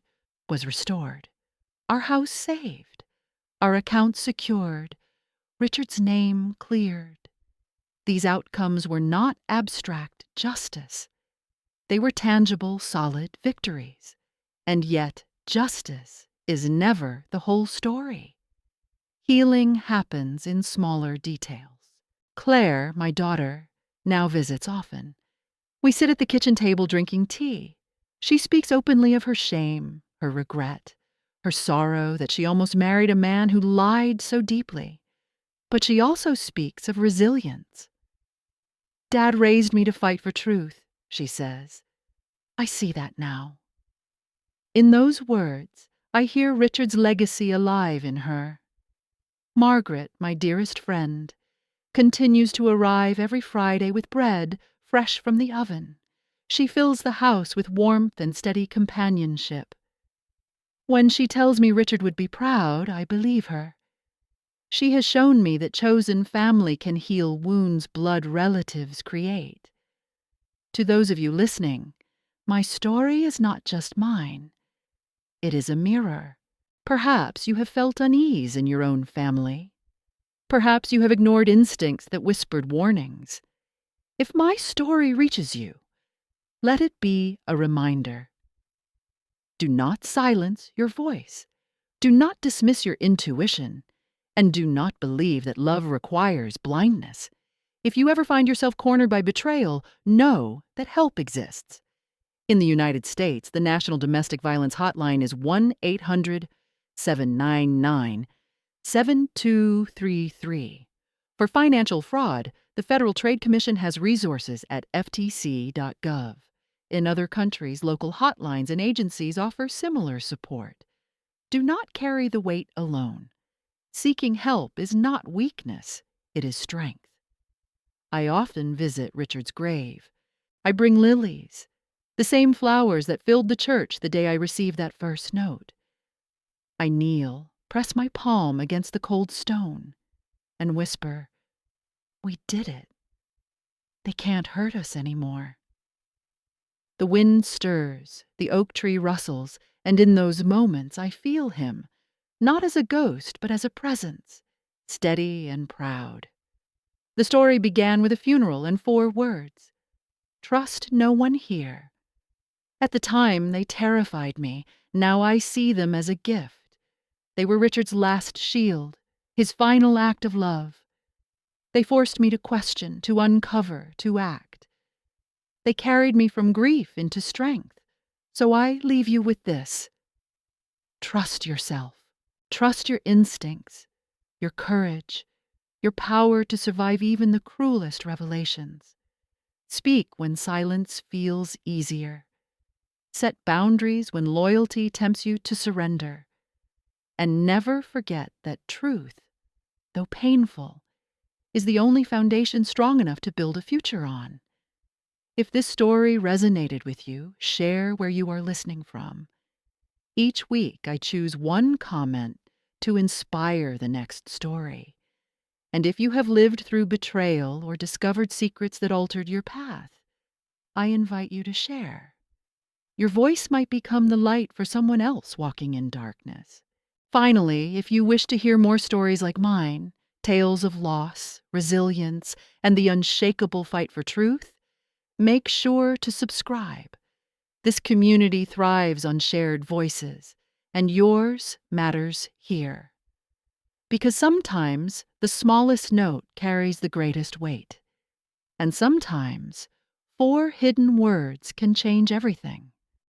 was restored. Our house saved. Our accounts secured. Richard's name cleared. These outcomes were not abstract justice. They were tangible, solid victories. And yet, justice is never the whole story. Healing happens in smaller details. Claire, my daughter, now visits often. We sit at the kitchen table drinking tea. She speaks openly of her shame, her regret, her sorrow that she almost married a man who lied so deeply. But she also speaks of resilience. Dad raised me to fight for truth, she says. I see that now. In those words, I hear Richard's legacy alive in her. Margaret, my dearest friend, continues to arrive every Friday with bread fresh from the oven. She fills the house with warmth and steady companionship. When she tells me Richard would be proud, I believe her. She has shown me that chosen family can heal wounds blood relatives create. To those of you listening, my story is not just mine. It is a mirror. Perhaps you have felt unease in your own family. Perhaps you have ignored instincts that whispered warnings. If my story reaches you, let it be a reminder. Do not silence your voice. Do not dismiss your intuition. And do not believe that love requires blindness. If you ever find yourself cornered by betrayal, know that help exists. In the United States, the National Domestic Violence Hotline is 1-800-799-7233. For financial fraud, the Federal Trade Commission has resources at ftc.gov. In other countries, local hotlines and agencies offer similar support. Do not carry the weight alone. Seeking help is not weakness, it is strength. I often visit Richard's grave. I bring lilies, the same flowers that filled the church the day I received that first note. I kneel, press my palm against the cold stone, and whisper, "We did it. They can't hurt us anymore." The wind stirs, the oak tree rustles, and in those moments I feel him, not as a ghost, but as a presence, steady and proud. The story began with a funeral and 4 words. Trust no one here. At the time, they terrified me. Now I see them as a gift. They were Richard's last shield, his final act of love. They forced me to question, to uncover, to act. They carried me from grief into strength. So I leave you with this. Trust yourself. Trust your instincts, your courage, your power to survive even the cruelest revelations. Speak when silence feels easier. Set boundaries when loyalty tempts you to surrender. And never forget that truth, though painful, is the only foundation strong enough to build a future on. If this story resonated with you, share where you are listening from. Each week I choose one comment to inspire the next story. And if you have lived through betrayal or discovered secrets that altered your path, I invite you to share. Your voice might become the light for someone else walking in darkness. Finally, if you wish to hear more stories like mine, tales of loss, resilience, and the unshakable fight for truth, make sure to subscribe. This community thrives on shared voices, and yours matters here. Because sometimes the smallest note carries the greatest weight. And sometimes 4 hidden words can change everything.